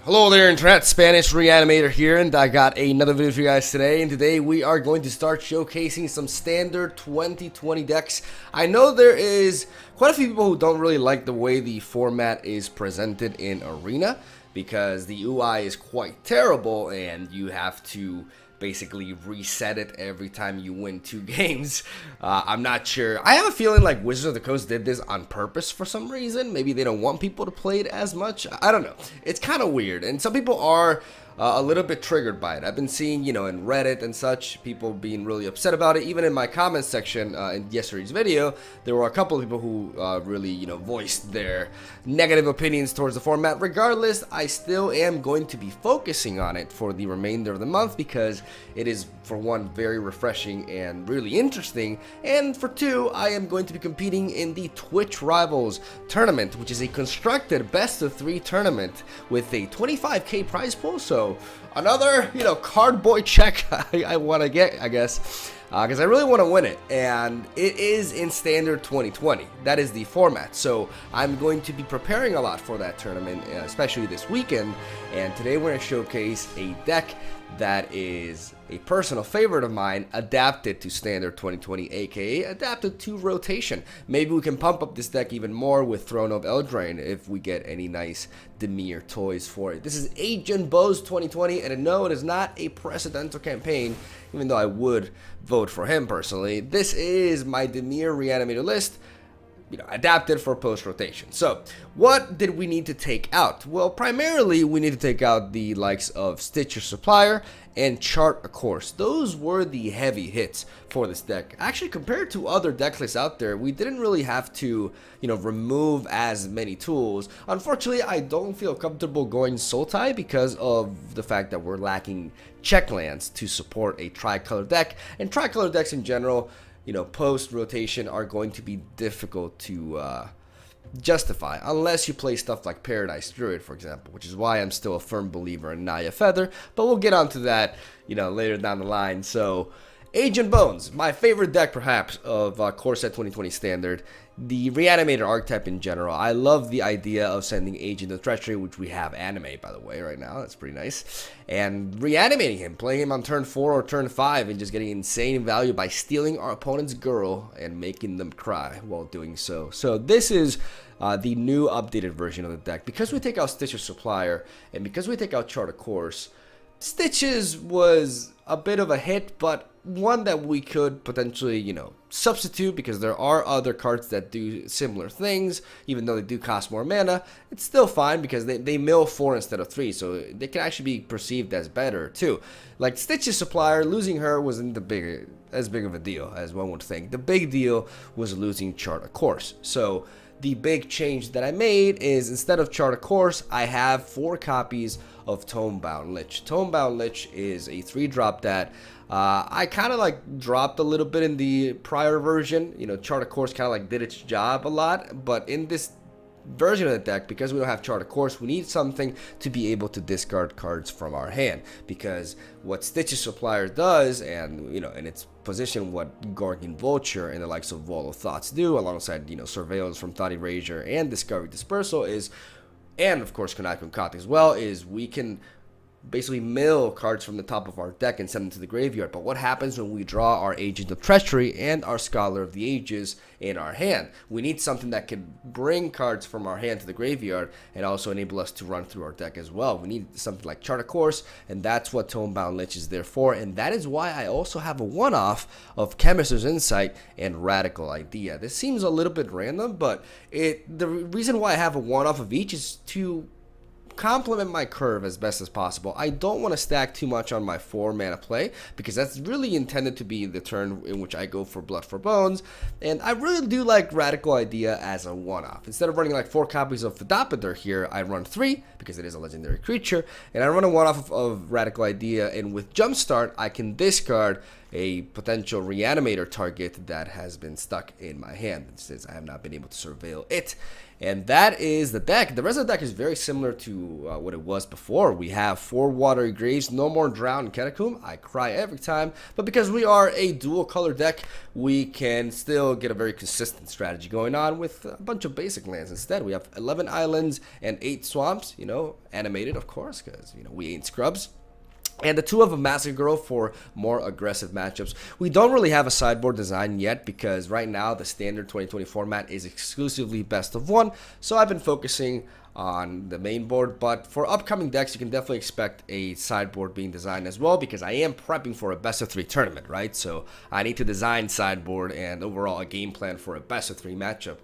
Hello there, Internet. Spanish Reanimator here, and I got another video for you guys today. And today we are going to start showcasing some standard 2020 decks. I know there is quite a few people who don't really like the way the format is presented in Arena, because the UI is quite terrible and you have to basically reset it every time you win 2 games. I'm not sure. I have a feeling like Wizards of the Coast did this on purpose for some reason. Maybe they don't want people to play it as much. I don't know. It's kind of weird, and some people are a little bit triggered by it. I've been seeing, in Reddit and such, people being really upset about it. Even in my comments section in yesterday's video, there were a couple of people who really, voiced their negative opinions towards the format. Regardless, I still am going to be focusing on it for the remainder of the month because it is, for one, very refreshing and really interesting, and for two, I am going to be competing in the Twitch Rivals tournament, which is a constructed best-of-3 tournament with a 25k prize pool. So another, cardboard check I want to get, I guess, because I really want to win it, and it is in standard 2020. That is the format, so I'm going to be preparing a lot for that tournament, especially this weekend. And today we're going to showcase a deck that is a personal favorite of mine, adapted to standard 2020, aka adapted to rotation. Maybe we can pump up this deck even more with Throne of Eldraine if we get any nice Dimir toys for it. This is Agent Bo's 2020, and no, it is not a precedential campaign, even though I would vote for him personally. This is my Dimir Reanimator list, adapted for post-rotation. So, what did we need to take out? Well, primarily, we need to take out the likes of Stitcher Supplier and Chart a Course. Those were the heavy hits for this deck. Actually, compared to other deck lists out there, we didn't really have to, remove as many tools. Unfortunately, I don't feel comfortable going Sultai because of the fact that we're lacking check lands to support a tricolor deck, and tricolor decks in general, post-rotation are going to be difficult to justify, unless you play stuff like Paradise Druid, for example, which is why I'm still a firm believer in Naya Feather, but we'll get onto that, later down the line. So, Agent Bones, my favorite deck perhaps of Core Set 2020 Standard, the Reanimator archetype in general. I love the idea of sending Agent of Treachery, which we have anime, by the way, right now. That's pretty nice. And reanimating him, playing him on turn 4 or turn 5, and just getting insane value by stealing our opponent's girl and making them cry while doing so. So this is the new updated version of the deck. Because we take out Stitcher Supplier, and because we take out Chart a Course, Stitches was a bit of a hit, but one that we could potentially, substitute, because there are other cards that do similar things. Even though they do cost more mana, it's still fine because they mill 4 instead of 3, so they can actually be perceived as better too. Like Stitch's Supplier, losing her wasn't as big of a deal as one would think. The big deal was losing Chart a Course. So the big change that I made is, instead of Chart a Course, I have 4 copies of Tomebound Lich. Tomebound Lich is a 3-drop that I kind of dropped a little bit in the prior version. Chart a Course kind of did its job a lot, but in this version of the deck, because we don't have Chart a Course, we need something to be able to discard cards from our hand, because what Stitch's Supplier does, and in its position, what Gorgon Vulture and the likes of Wall of Thoughts do, alongside Surveillance from Thought Erasure and Discovery Dispersal, is, and of course Konai Koth as well, is we can basically mill cards from the top of our deck and send them to the graveyard. But what happens when we draw our Agent of Treachery and our Scholar of the Ages in our hand? We need something that can bring cards from our hand to the graveyard and also enable us to run through our deck as well. We need something like Chart a Course, and that's what Tomebound Lich is there for. And that is why I also have a one-off of Chemist's Insight and Radical Idea. This seems a little bit random, but the reason why I have a one-off of each is to complement my curve as best as possible. I don't want to stack too much on my 4 mana play, because that's really intended to be the turn in which I go for Blood for Bones, and I really do like Radical Idea as a one-off. Instead of running 4 copies of Fidopator here, I run 3, because it is a legendary creature, and I run a one-off of Radical Idea, and with Jumpstart, I can discard a potential reanimator target that has been stuck in my hand since I have not been able to surveil it. And that is the deck. The rest of the deck is very similar to what it was before. We have 4 Watery Graves, no more Drown and Catacomb. I cry every time. But because we are a dual color deck, we can still get a very consistent strategy going on with a bunch of basic lands instead. We have 11 islands and 8 swamps, you know, animated of course, because, you know, we ain't scrubs. And the 2 of a Massacre Girl for more aggressive matchups. We don't really have a sideboard design yet because right now the standard 2020 format is exclusively best of 1. So I've been focusing on the main board. But for upcoming decks, you can definitely expect a sideboard being designed as well because I am prepping for a best of 3 tournament, right? So I need to design sideboard and overall a game plan for a best of 3 matchup.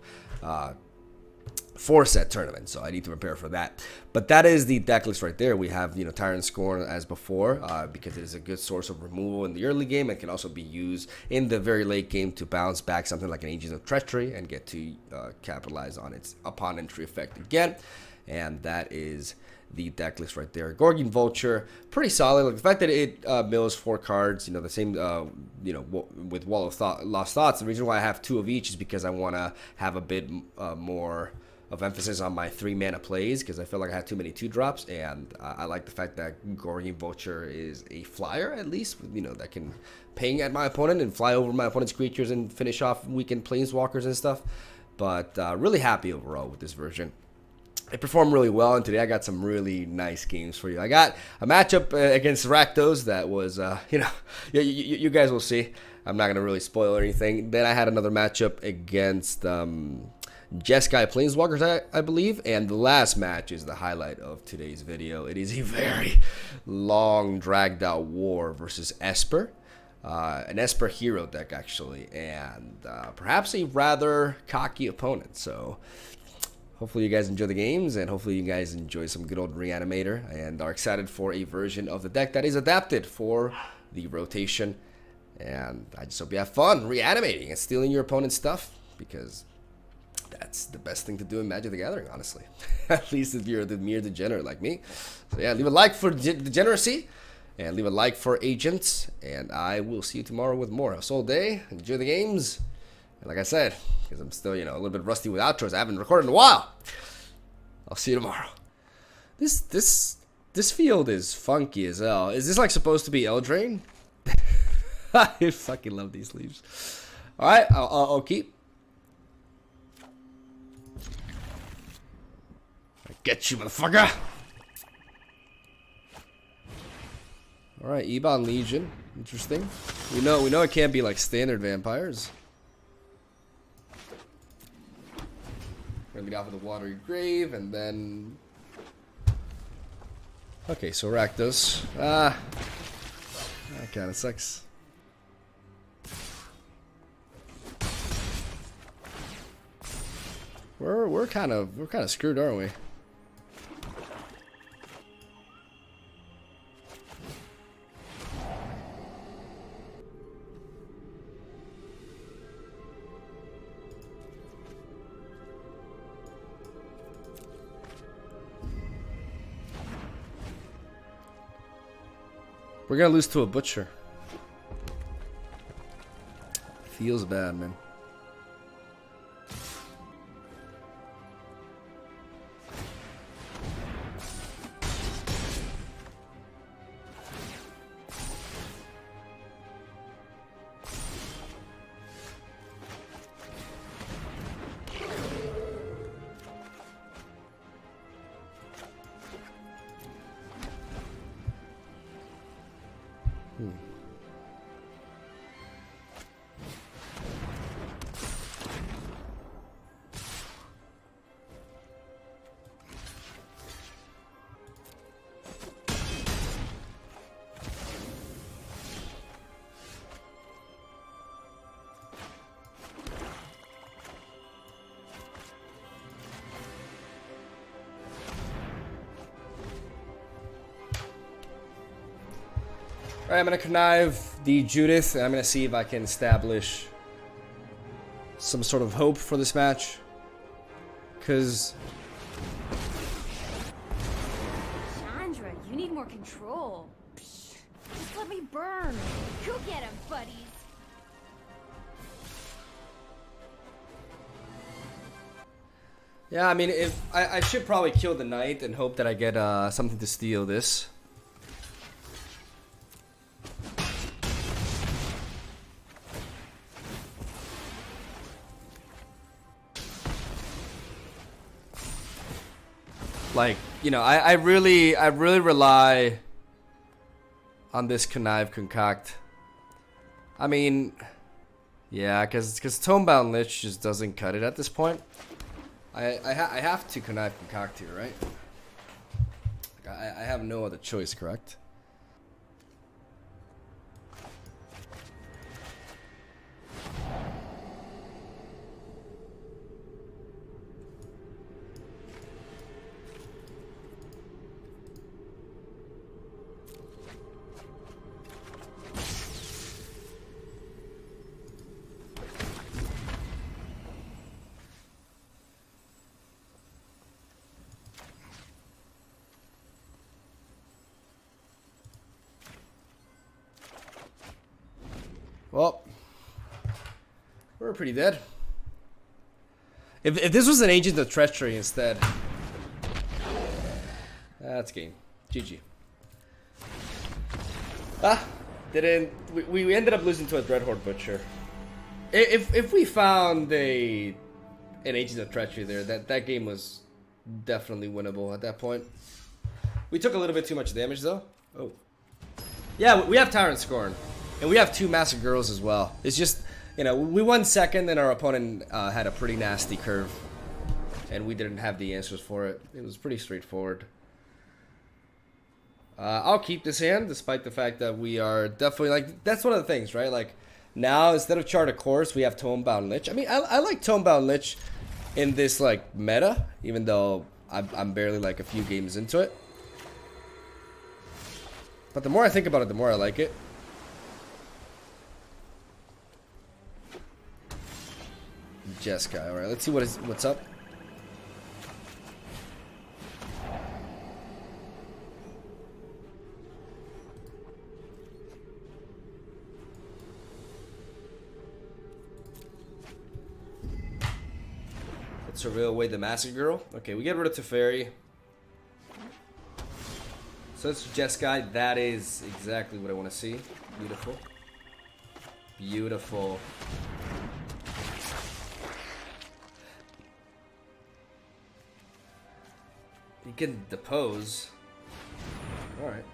For set tournament, so I need to prepare for that. But that is the deck list right there. We have, you know, Tyrant Scorn as before because it is a good source of removal in the early game and can also be used in the very late game to bounce back something like an Agents of Treachery and get to capitalize on its upon entry effect again. And that is the deck list right there. Gorgon Vulture, pretty solid. Like the fact that it mills 4 cards, you know, the same, you know, with Wall of Lost Thoughts. The reason why I have 2 of each is because I want to have a bit more of emphasis on my 3 mana plays because I feel like I have too many 2-drops, and I like the fact that Gorgon Vulture is a flyer at least, you know, that can ping at my opponent and fly over my opponent's creatures and finish off weakened Planeswalkers and stuff. But really happy overall with this version. It performed really well, and today I got some really nice games for you. I got a matchup against Rakdos that was, you know, you guys will see. I'm not going to really spoil anything. Then I had another matchup against Jeskai Planeswalkers, I believe, and the last match is the highlight of today's video. It is a very long, dragged-out war versus Esper, an Esper hero deck, actually, and perhaps a rather cocky opponent. So hopefully you guys enjoy the games, and hopefully you guys enjoy some good old Reanimator, and are excited for a version of the deck that is adapted for the rotation. And I just hope you have fun reanimating and stealing your opponent's stuff, because that's the best thing to do in Magic the Gathering, honestly. At least if you're a Dimir degenerate like me. So yeah, leave a like for degeneracy, and leave a like for agents, and I will see you tomorrow with more. Have a soul day, enjoy the games, and like I said, because I'm still, you know, a little bit rusty with outros, I haven't recorded in a while. I'll see you tomorrow. This field is funky as hell. Is this like supposed to be Eldraine? I fucking love these leaves. All right, I'll keep. Get you, motherfucker! Alright, Ebon Legion. Interesting. We know it can't be like standard vampires. We're gonna lead off with a Watery Grave, and then... Okay, so Rakdos. That kinda sucks. We're kind of screwed, aren't we? We're gonna lose to a butcher. Feels bad, man. Alright, I'm going to connive the Judith, and I'm going to see if I can establish some sort of hope for this match. Because... Chandra, you need more control. Just let me burn. Go get him, buddies. Yeah, I mean, if I should probably kill the knight and hope that I get something to steal this. Like, you know, I really rely on this connive concoct. I mean, yeah, because Tomebound Lich just doesn't cut it at this point. I have to connive concoct here, right? Like, I have no other choice, correct? Well, we're pretty dead. If this was an Agent of Treachery instead, that's game. GG. We ended up losing to a Dreadhorde Butcher. If we found an Agent of Treachery there, that game was definitely winnable at that point. We took a little bit too much damage though. Oh. Yeah, we have Tyrant Scorn. And we have 2 Massive Girls as well. It's just, you know, we won second and our opponent had a pretty nasty curve. And we didn't have the answers for it. It was pretty straightforward. I'll keep this hand, despite the fact that we are definitely, like, that's one of the things, right? Like, now, instead of Chart of Course, we have Tomebound Lich. I mean, I like Tomebound Lich in this, like, meta, even though I'm barely, like, a few games into it. But the more I think about it, the more I like it. Jeskai. Alright, let's see what's up. Let's surveil away the Massive Girl. Okay, we get rid of Teferi. So it's Jeskai. That is exactly what I want to see. Beautiful. Beautiful. You can depose. Alright.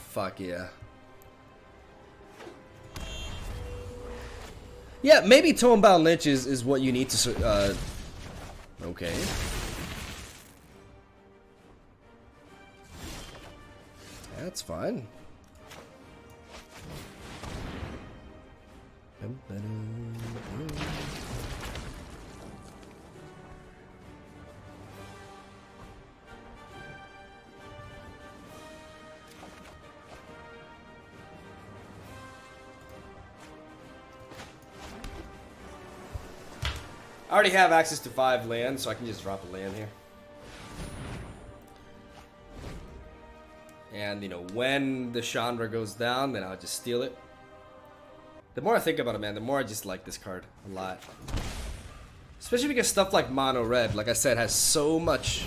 Fuck yeah. Yeah, maybe Tomebound Lich is what you need to... okay. That's fine. I already have access to 5 land, so I can just drop a land here. And, you know, when the Chandra goes down, then I'll just steal it. The more I think about it, man, the more I just like this card a lot. Especially because stuff like Mono Red, like I said, has so much...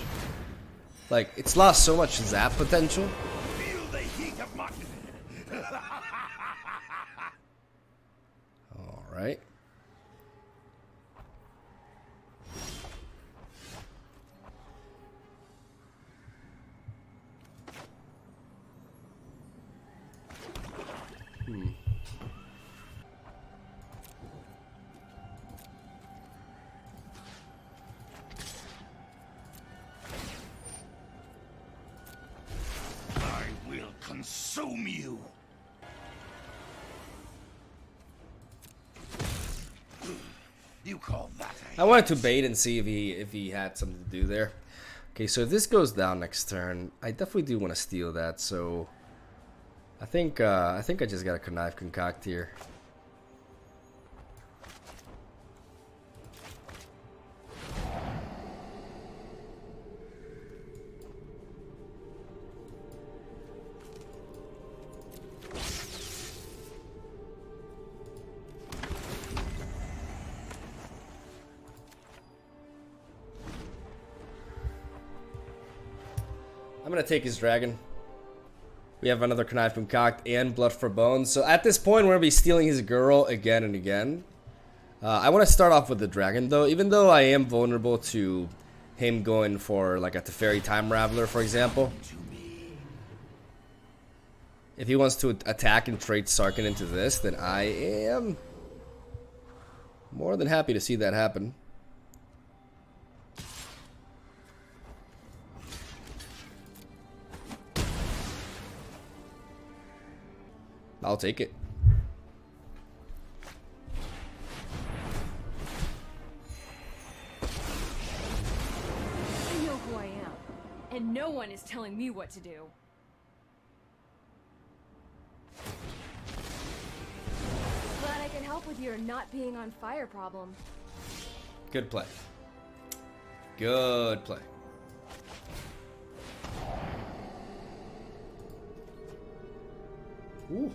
Like, it's lost so much zap potential. Feel the heat of mutton. Alright. I will consume you. You call that I wanted to bait and see if he had something to do there. Okay, so if this goes down next turn, I definitely do want to steal that. So I think I just got a connive concoct here. I'm gonna take his dragon. We have another Connive Concoct and Blood for Bones. So at this point, we're gonna be stealing his girl again and again. I want to start off with the dragon though, even though I am vulnerable to him going for like a Teferi Time Raveler, for example. If he wants to attack and trade Sarkin into this, then I am more than happy to see that happen. I'll take it. I know who I am, and no one is telling me what to do. Glad I can help with your not being on fire problem. Good play. Good play. Ooh.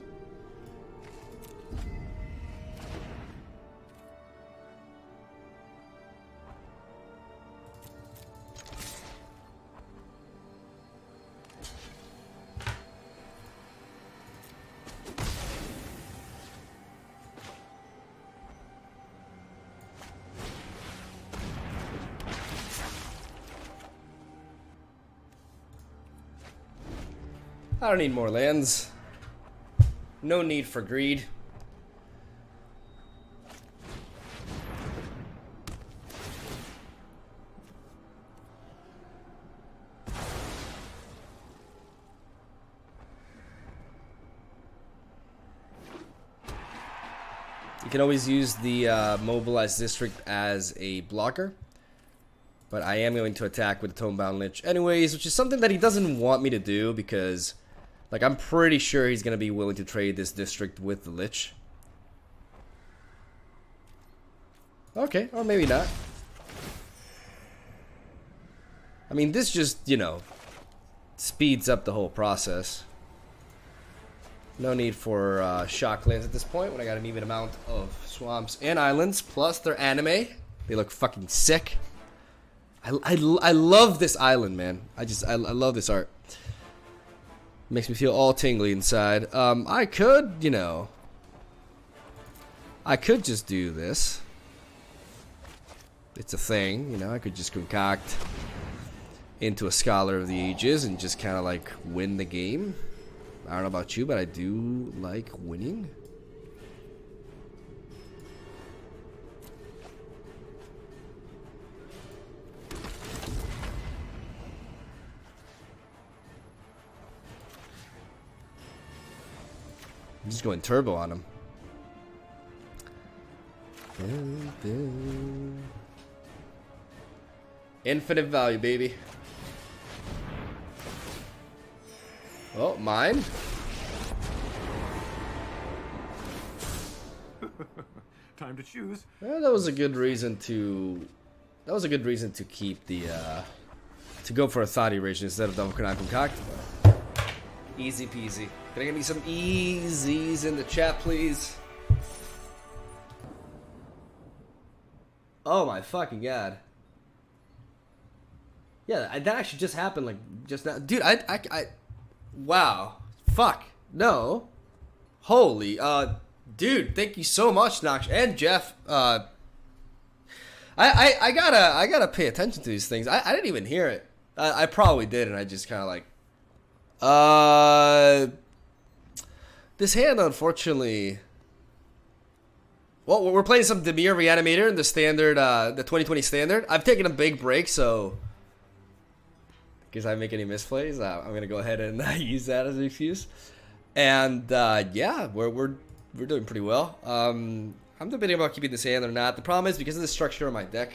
I don't need more lands. No need for greed. You can always use the mobilized district as a blocker. But I am going to attack with the Tomebound Lich anyways, which is something that he doesn't want me to do because, like, I'm pretty sure he's going to be willing to trade this district with the Lich. Okay, or maybe not. I mean, this just, you know, speeds up the whole process. No need for shocklands at this point when I got an even amount of swamps and islands. Plus, they're anime. They look fucking sick. I love this island, man. I love this art. Makes me feel all tingly inside. I could, you know, I could just do this. It's a thing, you know. I could just concoct into a Scholar of the Ages and just kind of like win the game. I don't know about you, but I do like winning. I'm just going turbo on him. Infinite value, baby. Oh, mine? Time to choose. Well, that was a good reason to. That was a good reason to keep the. To go for a Thought Erasure instead of double Connive Concoct. Easy peasy. Can I get me some easies in the chat, please? Oh my fucking god. Yeah, that actually just happened, like, just now. Dude, I wow. Fuck. No. Holy, dude, thank you so much, Nox and Jeff. I gotta pay attention to these things. I didn't even hear it. I probably did, and I just kind of like, this hand, unfortunately. Well, we're playing some Dimir Reanimator in the standard, the 2020 standard. I've taken a big break, so in case I make any misplays, I'm gonna go ahead and use that as an excuse. And yeah, we're doing pretty well. I'm debating about keeping this hand or not. The problem is because of the structure of my deck,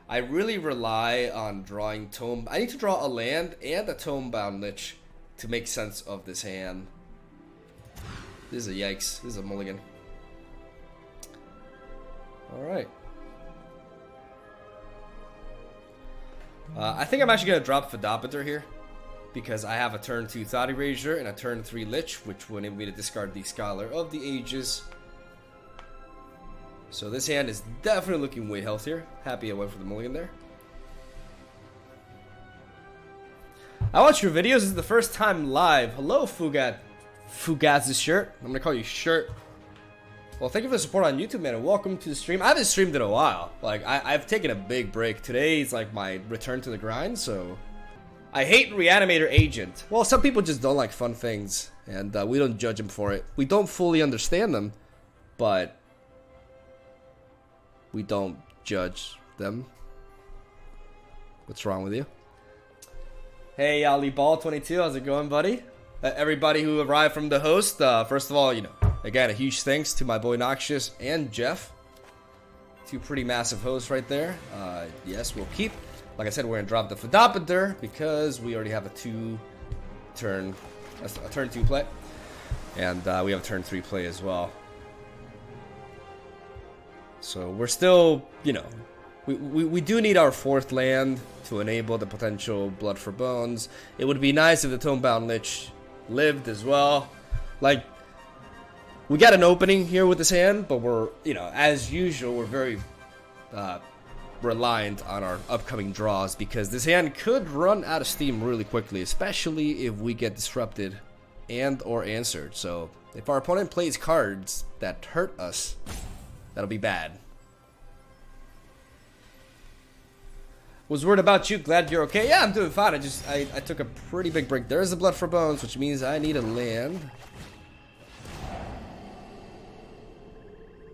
I really rely on drawing Tome. I need to draw a land and a Tomebound Lich to make sense of this hand. This is a yikes. This is a mulligan. Alright. I think I'm actually going to drop Fedopater here, because I have a turn 2 Thought Erasure and a turn 3 Lich, which will enable me to discard the Scholar of the Ages. So this hand is definitely looking way healthier. Happy I went for the mulligan there. I watch your videos. This is the first time live. Hello, Fugat. Fugat's shirt. I'm gonna call you Shirt. Well, thank you for the support on YouTube, man, and welcome to the stream. I haven't streamed in a while. Like, I've taken a big break. Today is like my return to the grind, so... I hate Reanimator Agent. Well, some people just don't like fun things, and we don't judge them for it. We don't fully understand them, but we don't judge them. What's wrong with you? Hey, Ali Ball 22, how's it going, buddy? Everybody who arrived from the host, first of all, you know, again, a huge thanks to my boy Noxious and Jeff. Two pretty massive hosts right there. Yes, we'll keep. Like I said, we're gonna drop the Fedopater because we already have a turn 2 play, and we have a turn 3 play as well. So we're still, you know, we do need our 4th land to enable the potential Blood for Bones. It would be nice if the Tomebound Lich lived as well. Like, we got an opening here with this hand, but we're, you know, as usual, we're very reliant on our upcoming draws because this hand could run out of steam really quickly, especially if we get disrupted and or answered. So if our opponent plays cards that hurt us, that'll be bad. Was worried about you, glad you're okay. Yeah, I'm doing fine. I took a pretty big break. There's the Blood for Bones, which means I need a land.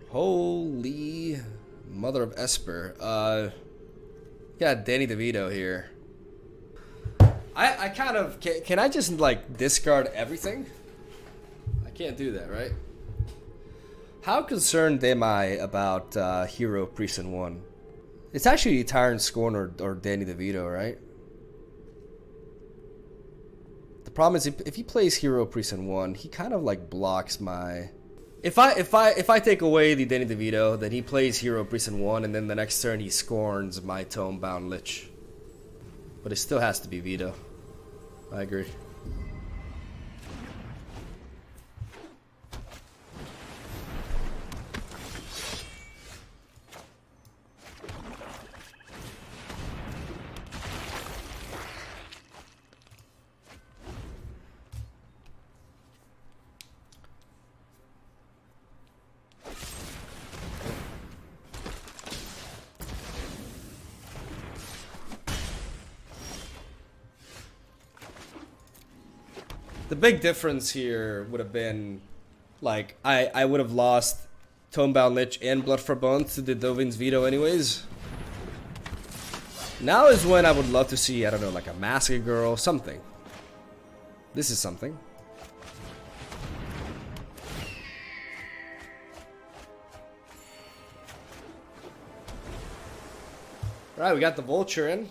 Holy mother of Esper. Got Danny DeVito here. I kind of can I just like discard everything? I can't do that, right? How concerned am I about Hero Priest in 1? It's actually Tyrant Scorn or Danny DeVito, right? The problem is if he plays Hero Priest in 1, he kind of like blocks my... If I take away the Danny DeVito, then he plays Hero Priest in 1, and then the next turn he scorns my Tomebound Lich. But it still has to be Veto. I agree. The big difference here would have been, like, I would have lost Tomebound Lich and Blood for Bones to the Dovin's Veto anyways. Now is when I would love to see, I don't know, like a Masked Girl, something. This is something. Alright, we got the Vulture in.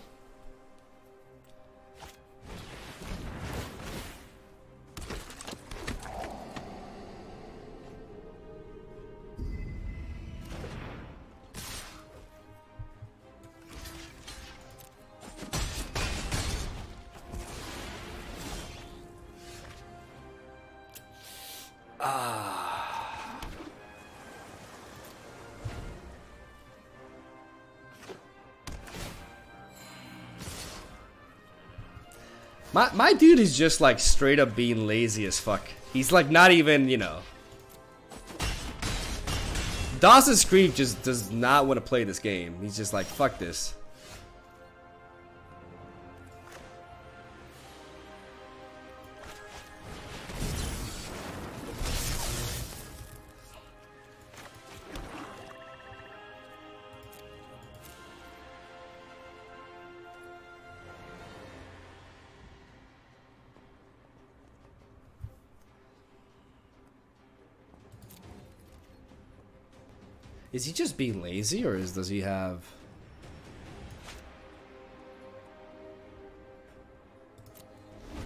My dude is just like straight up being lazy as fuck. He's like not even, you know. Dawson's Creek just does not want to play this game. He's just like, fuck this. Is he just being lazy, or does he have...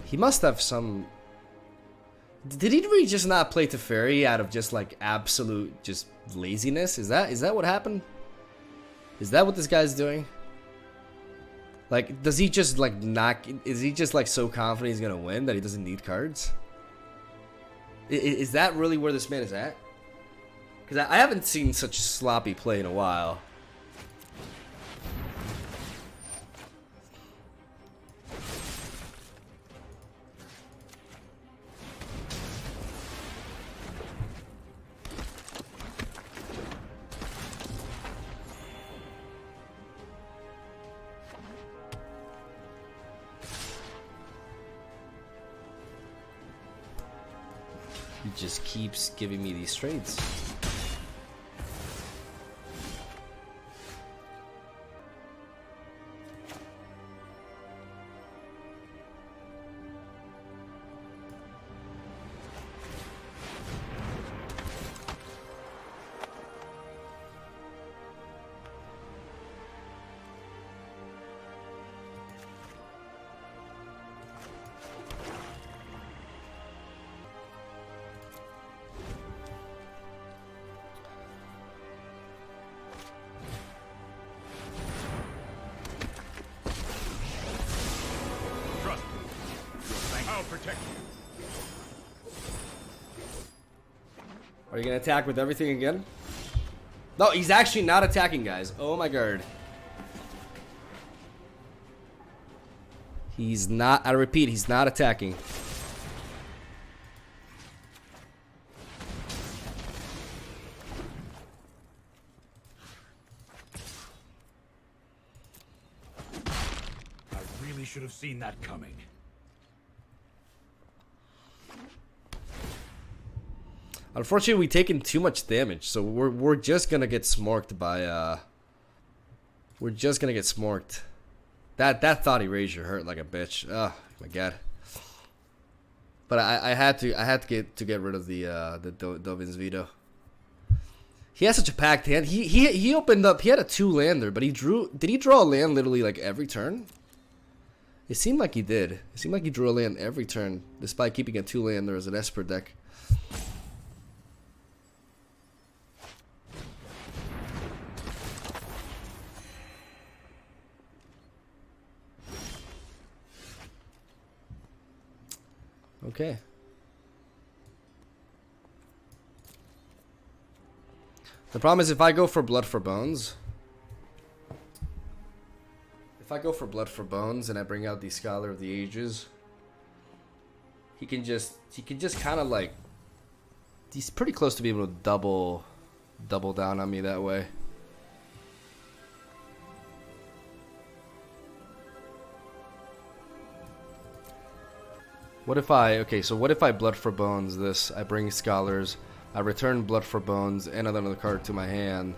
He must have some... Did he really just not play Teferi out of just like absolute just laziness? Is that what happened? Is that what this guy's doing? Like, does he just like not... Is he just like so confident he's gonna win that he doesn't need cards? Is that really where this man is at? Because I haven't seen such sloppy play in a while. just keeps giving me these trades. Protect you. Are you gonna attack with everything again? No, he's actually not attacking, guys. Oh my god. He's not, I repeat, he's not attacking. I really should have seen that coming. Unfortunately, we've taken too much damage, so we're just gonna get smorked by we're just gonna get smorked. That thought erasure hurt like a bitch. Oh my god. But I had to get rid of the Dovin's veto. He has such a packed hand. He opened up. He had a 2-lander, but he drew. Did he draw a land literally like every turn? It seemed like he did. It seemed like he drew a land every turn, despite keeping a 2-lander as an Esper deck. Okay. The problem is if I go for Blood for Bones. If I go for Blood for Bones and I bring out the Scholar of the Ages, he can just kind of like, he's pretty close to being able to double down on me that way. What if I, okay, so what if I Blood for Bones this, I bring Scholars, I return Blood for Bones, and another card to my hand.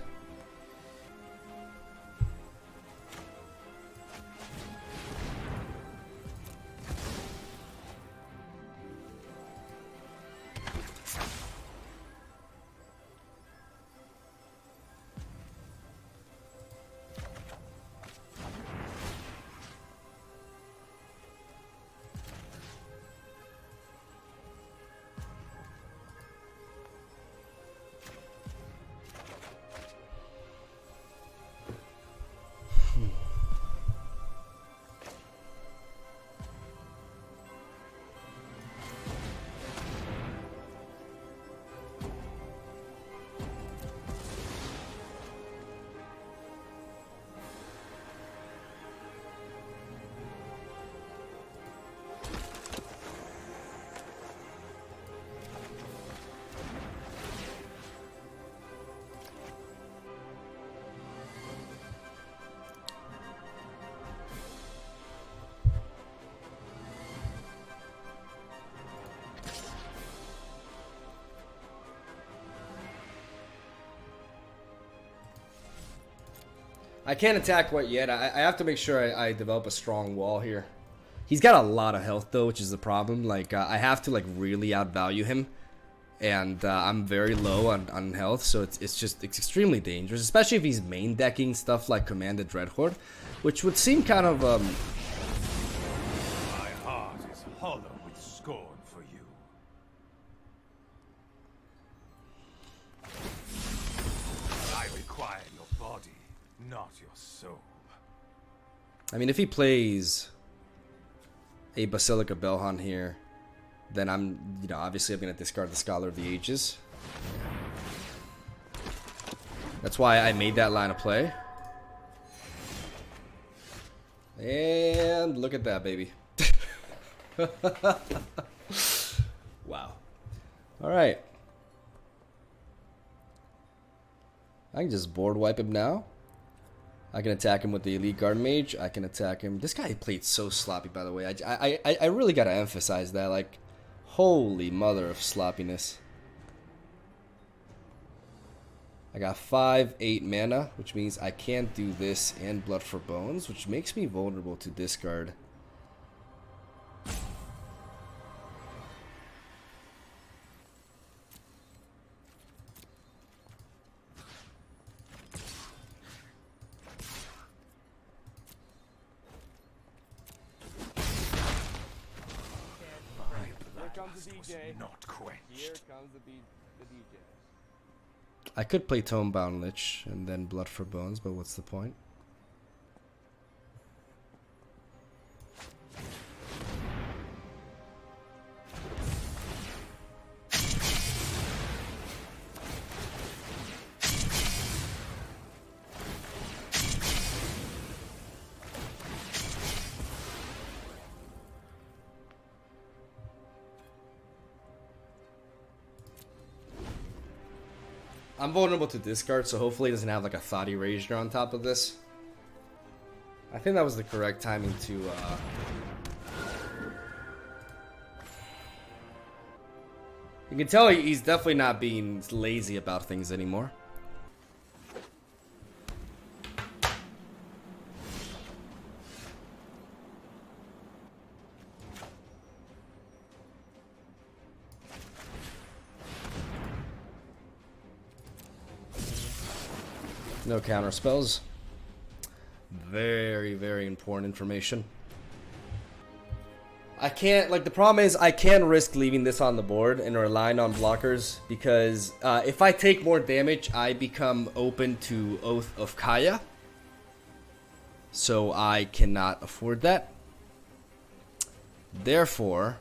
I can't attack quite yet. I have to make sure I develop a strong wall here. He's got a lot of health though, which is the problem. Like I have to like really outvalue him, and I'm very low on health, so it's extremely dangerous, especially if he's main decking stuff like Commanded Dreadhorde, which would seem kind of My heart is hollow with scorn for you. I require your body, not your soul. I mean, if he plays a Basilica Belhan here, then I'm, you know, obviously I'm going to discard the Scholar of the Ages. That's why I made that line of play. And look at that, baby. Wow. All right. I can just board wipe him now. I can attack him with the Elite Guard Mage. I can attack him. This guy played so sloppy, by the way. I really got to emphasize that. Like, holy mother of sloppiness. I got 5/8 mana, which means I can't do this and Blood for Bones, which makes me vulnerable to discard. Not quenched. Here comes the DJ. I could play Tomebound Lich and then Blood for Bones, but what's the point? I'm vulnerable to discard, so hopefully it doesn't have like a Thought Erasure on top of this. I think that was the correct timing to You can tell he's definitely not being lazy about things anymore. No counter spells. Very, very important information. I can't, like, the problem is I can't risk leaving this on the board and relying on blockers because if I take more damage, I become open to Oath of Kaya. So I cannot afford that. Therefore,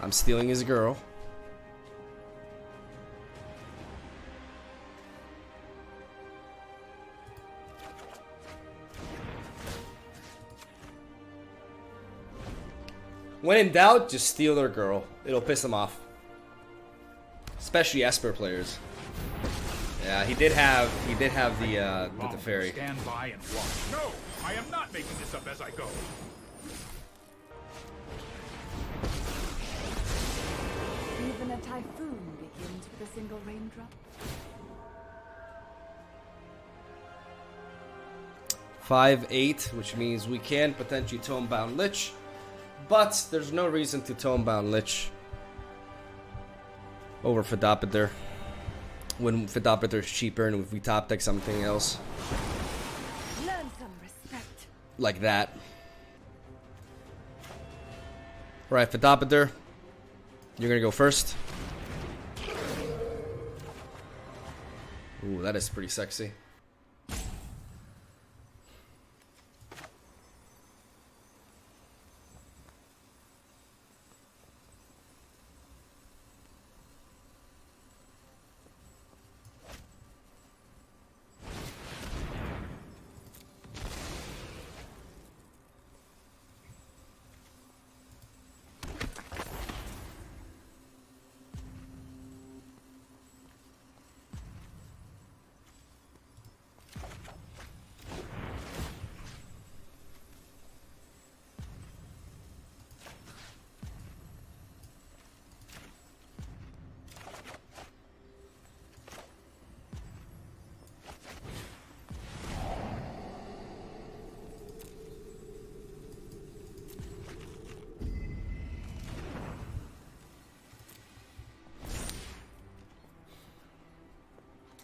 I'm stealing his girl. When in doubt, just steal their girl. It'll piss them off. Especially Esper players. Yeah, he did have the fairy. Stand by and watch. No, I am not making this up as I go. Even a typhoon begins with a single raindrop. 5/8, which means we can potentially Tomebound Lich, but there's no reason to Tomebound Lich over Fidopiter when Fidopiter is cheaper and if we top deck something else Learn some respect. like that. Right, Fidopiter, you're gonna go first. Ooh, that is pretty sexy.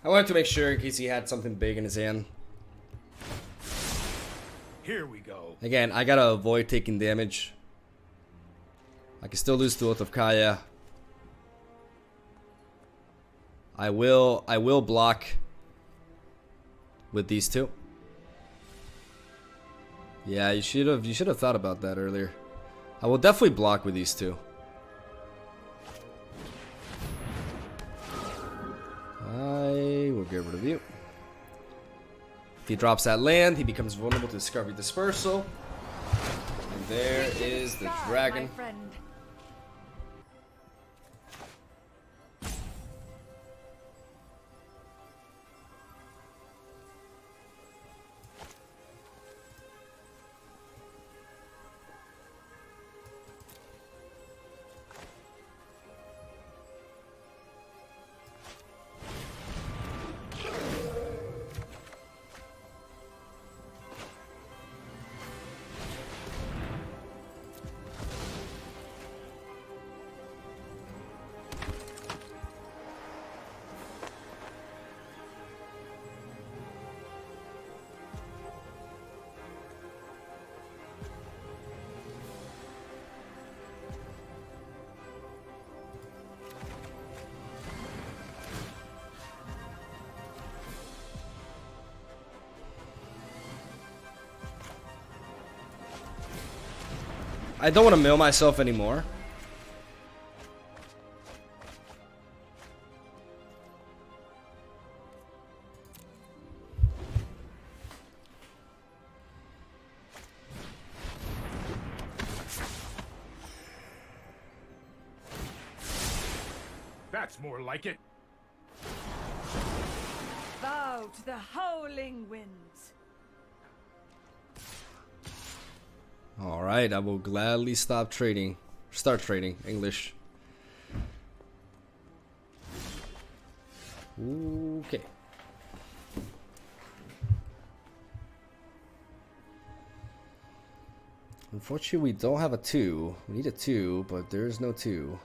I wanted to make sure in case he had something big in his hand. Here we go. Again, I gotta avoid taking damage. I can still lose to Oath of Kaya. I will block with these two. Yeah, you should have thought about that earlier. I will definitely block with these two. I will get rid of you. If he drops that land, he becomes vulnerable to Discovery Dispersal. And there is the dragon. My friend. I don't want to mill myself anymore. That's more like it. Bow to the howling winds. Alright, I will gladly stop trading. Start trading. English. Okay. Unfortunately, we don't have a 2. We need a 2, but there is no 2.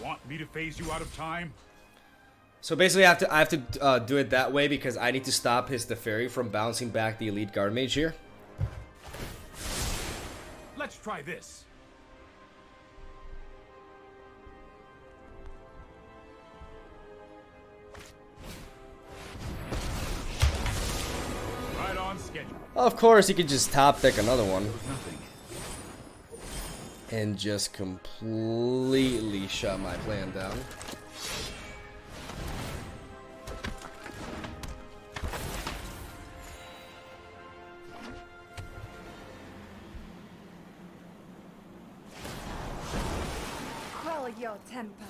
Want me to phase you out of time? So basically, I have to do it that way because I need to stop his Teferi from bouncing back the Elite Guard Mage here. Let's try this. Right on schedule. Of course, he could just top deck another one. Nothing. And just completely shut my plan down. Quell your temper.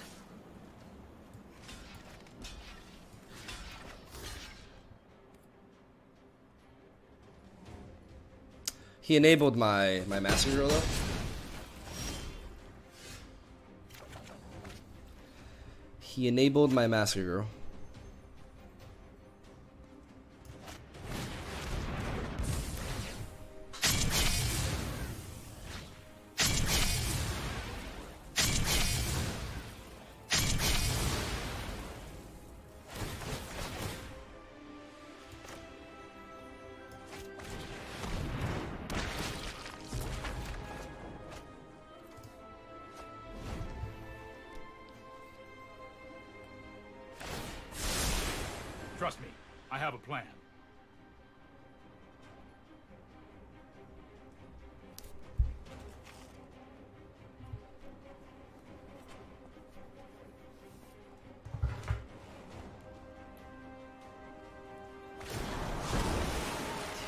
He enabled my Master Girl though. He enabled my Master Girl. Trust me, I have a plan.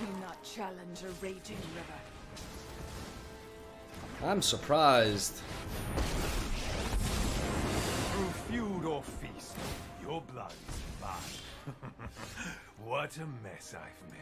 Do not challenge a raging river. I'm surprised. Through feud or feast, your blood is mine. What a mess I've made.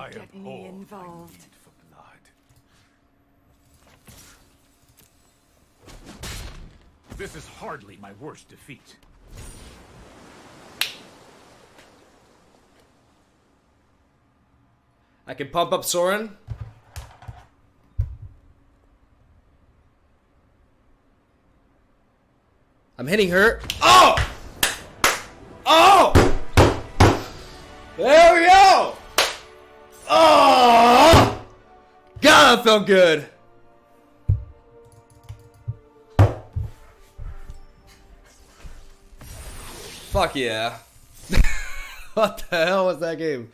I get me abhor my involved. need for blood. This is hardly my worst defeat. I can pump up Soren. I'm hitting her. Oh! Oh! There we go! Oh! God, that felt good. Fuck yeah. What the hell was that game?